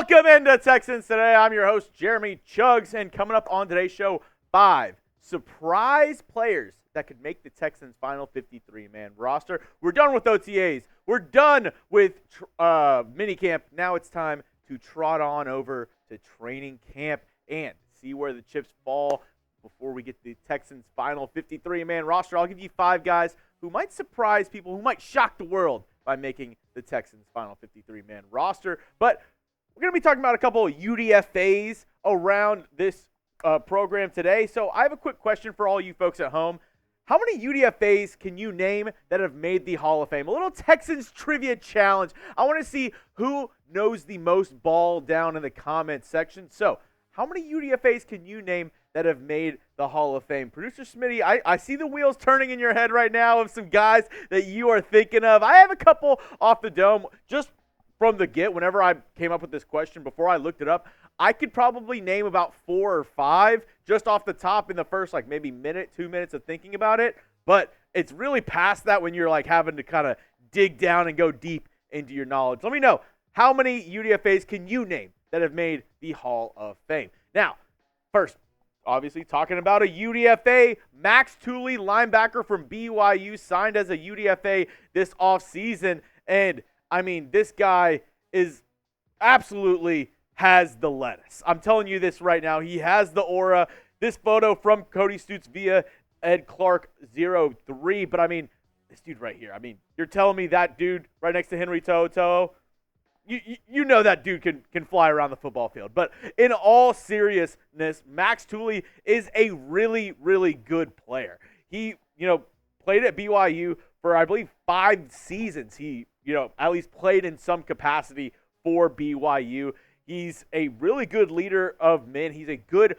Welcome into Texans Today. I'm your host, Jeremy Chuggs, and coming up on today's show, 5 surprise players that could make the Texans' final 53-man roster. We're done with OTAs. We're done with minicamp. Now it's time to trot on over to training camp and see where the chips fall before we get the Texans' final 53-man roster. I'll give you 5 guys who might surprise people, who might shock the world by making the Texans' final 53-man roster. But we're going to be talking about a couple of UDFAs around this program today. So I have a quick question for all you folks at home. How many UDFAs can you name that have made the Hall of Fame? A little Texans trivia challenge. I want to see who knows the most ball down in the comments section. So how many UDFAs can you name that have made the Hall of Fame? Producer Smitty, I see the wheels turning in your head right now of some guys that you are thinking of. I have a couple off the dome just from the get. Whenever I came up with this question, before I looked it up, I could probably name about 4 or 5 just off the top in the first maybe minute, 2 minutes of thinking about it. But it's really past that when you're having to kind of dig down and go deep into your knowledge. Let me know, how many UDFAs can you name that have made the Hall of Fame? Now, first, obviously talking about a UDFA, Max Tooley, linebacker from BYU, signed as a UDFA this offseason. And, I mean, this guy is absolutely has the lettuce. I'm telling you this right now. He has the aura. This photo from Cody Stutes via Ed Clark 03. But, I mean, this dude right here. I mean, you're telling me that dude right next to Henry To'oTo'o, you know that dude can fly around the football field. But in all seriousness, Max Tooley is a really, really good player. He, played at BYU for, I believe, 5 seasons. He, at least played in some capacity for BYU. He's a really good leader of men. He's a good,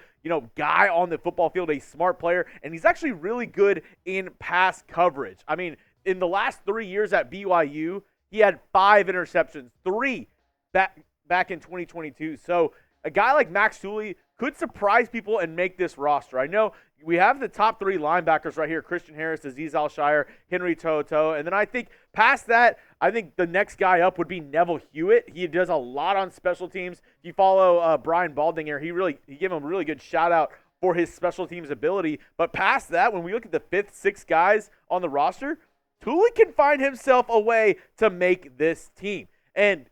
guy on the football field, a smart player, and he's actually really good in pass coverage. I mean, in the last 3 years at BYU, he had 5 interceptions, 3 back in 2022. So a guy like Max Tooley could surprise people and make this roster. I know we have the top 3 linebackers right here: Christian Harris, Azeez Al-Shaair, Henry To'oTo'o. And then I think past that, I think the next guy up would be Neville Hewitt. He does a lot on special teams. If you follow Brian Baldinger, he gave him a really good shout out for his special teams ability. But past that, when we look at the 5th, 6th guys on the roster, Tooley can find himself a way to make this team. And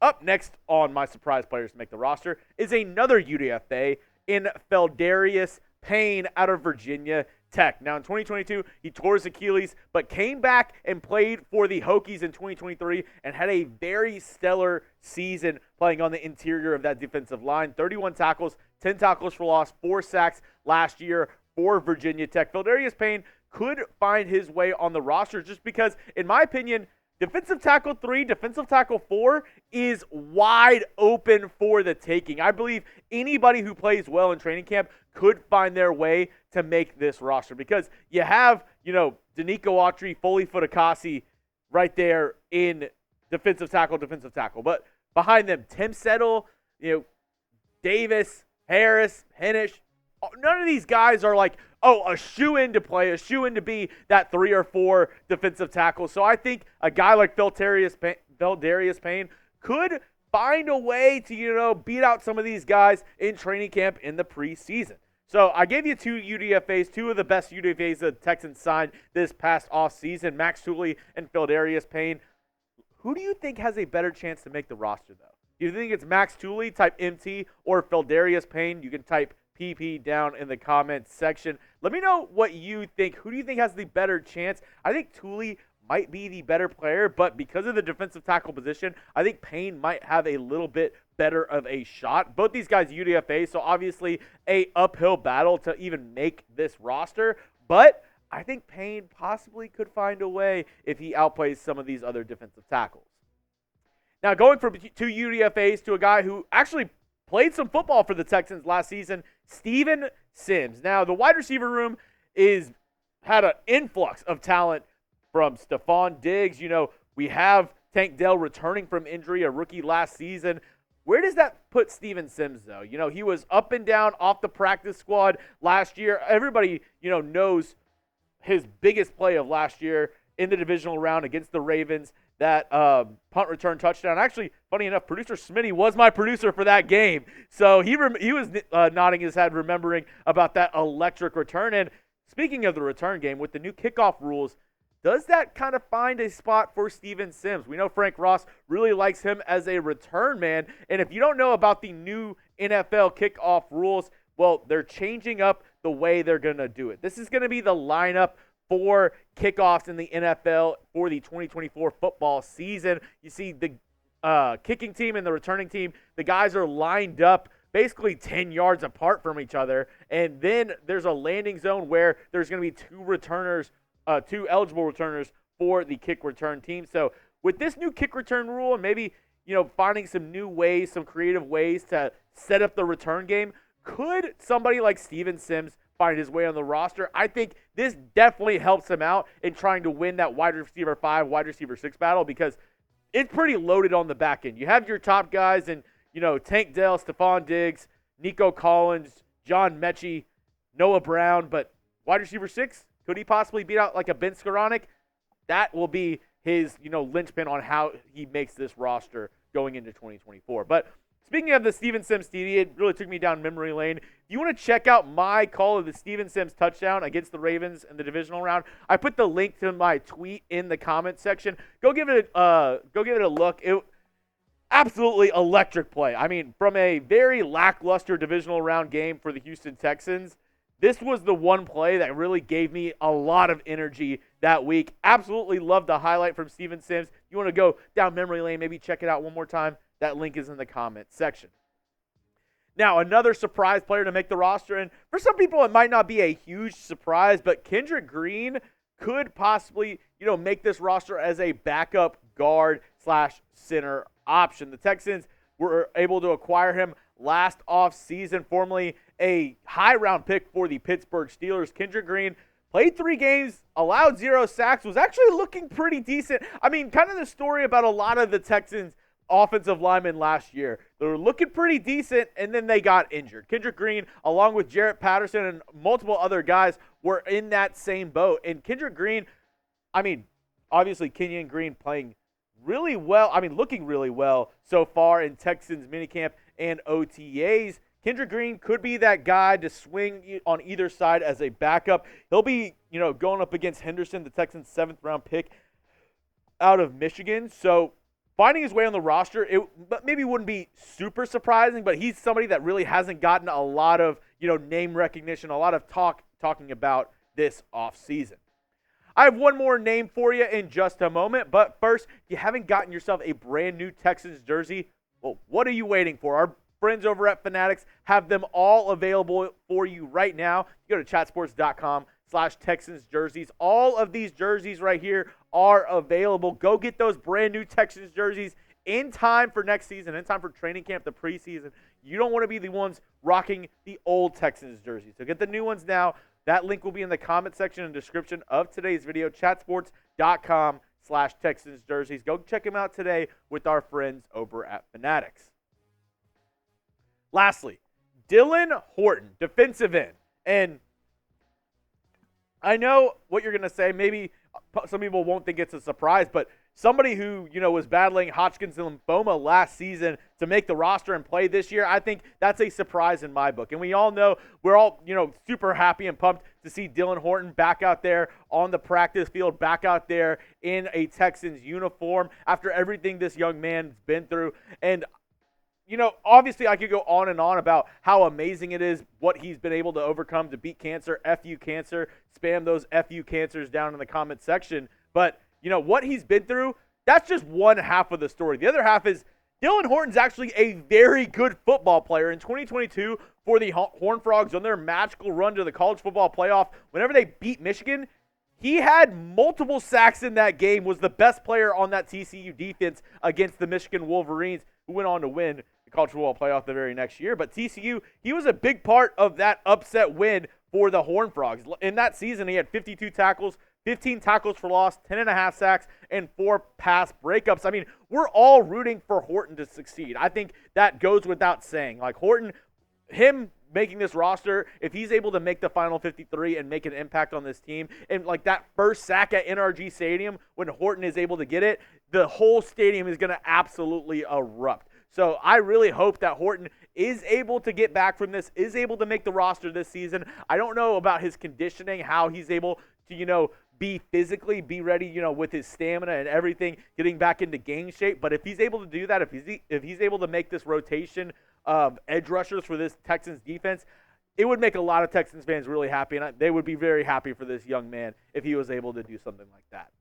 up next on my surprise players to make the roster is another UDFA in Pheldarius Payne out of Virginia Tech. Now in 2022, he tore his Achilles, but came back and played for the Hokies in 2023 and had a very stellar season playing on the interior of that defensive line. 31 tackles, 10 tackles for loss, 4 sacks last year for Virginia Tech. Pheldarius Payne could find his way on the roster just because, in my opinion, defensive tackle 3, defensive tackle 4 is wide open for the taking. I believe anybody who plays well in training camp could find their way to make this roster because you have, Danico Autry, Foley Futakasi right there in defensive tackle. But behind them, Tim Settle, Davis, Harris, Hennish, none of these guys are a shoe-in to play, a shoe-in to be that 3 or 4 defensive tackle. So I think a guy like Pheldarius Payne could find a way to, beat out some of these guys in training camp in the preseason. So I gave you 2 UDFAs, 2 of the best UDFAs the Texans signed this past offseason, Max Tooley and Pheldarius Payne. Who do you think has a better chance to make the roster, though? Do you think it's Max Tooley, type MT, or Pheldarius Payne? You can type PP down in the comments section. Let me know what you think. Who do you think has the better chance? I think Tooley might be the better player, but because of the defensive tackle position, I think Payne might have a little bit better of a shot. Both these guys UDFA, so obviously a uphill battle to even make this roster, but I think Payne possibly could find a way if he outplays some of these other defensive tackles. Now, going from 2 UDFAs to a guy who actually played some football for the Texans last season, Steven Sims. Now, the wide receiver room had an influx of talent from Stephon Diggs. We have Tank Dell returning from injury, a rookie last season. Where does that put Steven Sims, though? He was up and down off the practice squad last year. Everybody, knows his biggest play of last year in the divisional round against the Ravens. That punt return touchdown. Actually, funny enough, producer Smitty was my producer for that game. So he was nodding his head, remembering about that electric return. And speaking of the return game, with the new kickoff rules, does that kind of find a spot for Steven Sims? We know Frank Ross really likes him as a return man. And if you don't know about the new NFL kickoff rules, well, they're changing up the way they're going to do it. This is going to be the lineup for kickoffs in the NFL for the 2024 football season. You see the kicking team and the returning team, the guys are lined up basically 10 yards apart from each other. And then there's a landing zone where there's going to be two eligible returners for the kick return team. So with this new kick return rule and maybe, finding some new ways, some creative ways to set up the return game, could somebody like Steven Sims find his way on the roster? I think this definitely helps him out in trying to win that wide receiver 5, wide receiver 6 battle, because it's pretty loaded on the back end. You have your top guys and, Tank Dell, Stephon Diggs, Nico Collins, John Metchie, Noah Brown, but wide receiver 6, could he possibly beat out like a Ben Skoranek? That will be his, linchpin on how he makes this roster going into 2024. But speaking of the Steven Sims TD, it really took me down memory lane. If you want to check out my call of the Steven Sims touchdown against the Ravens in the divisional round, I put the link to my tweet in the comment section. Go give it a look. It absolutely electric play. I mean, from a very lackluster divisional round game for the Houston Texans, this was the one play that really gave me a lot of energy that week. Absolutely loved the highlight from Steven Sims. If you want to go down memory lane, maybe check it out one more time. That link is in the comment section. Now, another surprise player to make the roster, and for some people it might not be a huge surprise, but Kendrick Green could possibly, make this roster as a backup guard / center option. The Texans were able to acquire him last offseason, formerly a high-round pick for the Pittsburgh Steelers. Kendrick Green played 3 games, allowed 0 sacks, was actually looking pretty decent. I mean, kind of the story about a lot of the Texans offensive linemen last year. They were looking pretty decent, and then they got injured. Kendrick Green, along with Jarrett Patterson and multiple other guys, were in that same boat. And Kendrick Green, obviously Kenyon Green playing really well, looking really well so far in Texans minicamp and OTAs. Kendrick Green could be that guy to swing on either side as a backup. He'll be, going up against Henderson, the Texans' 7th-round pick out of Michigan. So finding his way on the roster, it maybe wouldn't be super surprising, but he's somebody that really hasn't gotten a lot of, name recognition, a lot of talking about this offseason. I have one more name for you in just a moment, but first, if you haven't gotten yourself a brand new Texans jersey, well, what are you waiting for? Our friends over at Fanatics have them all available for you right now. You go to chatsports.com/Texans jerseys. All of these jerseys right here are available. Go get those brand new Texans jerseys in time for next season, in time for training camp, the preseason. You don't want to be the ones rocking the old Texans jerseys. So get the new ones now. That link will be in the comment section and description of today's video, chatsports.com/Texans jerseys. Go check them out today with our friends over at Fanatics. Lastly, Dylan Horton, defensive end. And I know what you're going to say. Maybe some people won't think it's a surprise, but somebody who, was battling Hodgkin's lymphoma last season to make the roster and play this year, I think that's a surprise in my book. And we all know, we're all, super happy and pumped to see Dylan Horton back out there on the practice field, back out there in a Texans uniform after everything this young man's been through. And obviously I could go on and on about how amazing it is, what he's been able to overcome to beat cancer, FU cancer, spam those FU cancers down in the comment section. But, what he's been through, that's just one half of the story. The other half is Dylan Horton's actually a very good football player. In 2022, for the Horned Frogs on their magical run to the college football playoff, whenever they beat Michigan, he had multiple sacks in that game, was the best player on that TCU defense against the Michigan Wolverines, who went on to win the college football playoff the very next year. But TCU, he was a big part of that upset win for the Horned Frogs. In that season, he had 52 tackles, 15 tackles for loss, 10.5 sacks, and 4 pass breakups. We're all rooting for Horton to succeed. I think that goes without saying. Like, Horton him making this roster, if he's able to make the final 53 and make an impact on this team, and like that first sack at NRG Stadium when Horton is able to get it, the whole stadium is going to absolutely erupt. So I really hope that Horton is able to get back from this, is able to make the roster this season. I don't know about his conditioning, how he's able to, be ready, with his stamina and everything, getting back into game shape. But if he's able to do that, if he's able to make this rotation of edge rushers for this Texans defense, it would make a lot of Texans fans really happy, and they would be very happy for this young man if he was able to do something like that.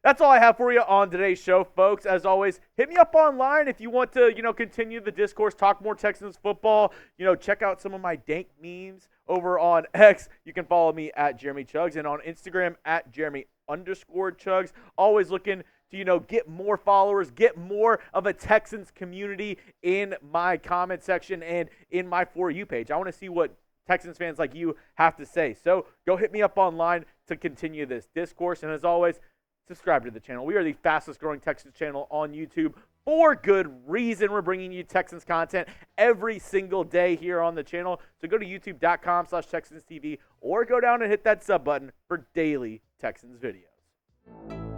That's all I have for you on today's show, folks. As always, hit me up online if you want to, continue the discourse, talk more Texans football. Check out some of my dank memes over on X. You can follow me at Jeremy Chuggs, and on Instagram at Jeremy_Chuggs. Always looking to, get more followers, get more of a Texans community in my comment section and in my For You page. I want to see what Texans fans like you have to say. So go hit me up online to continue this discourse. And as always, subscribe to the channel. We are the fastest growing Texans channel on YouTube for good reason. We're bringing you Texans content every single day here on the channel. So go to youtube.com/TexansTV or go down and hit that sub button for daily Texans videos.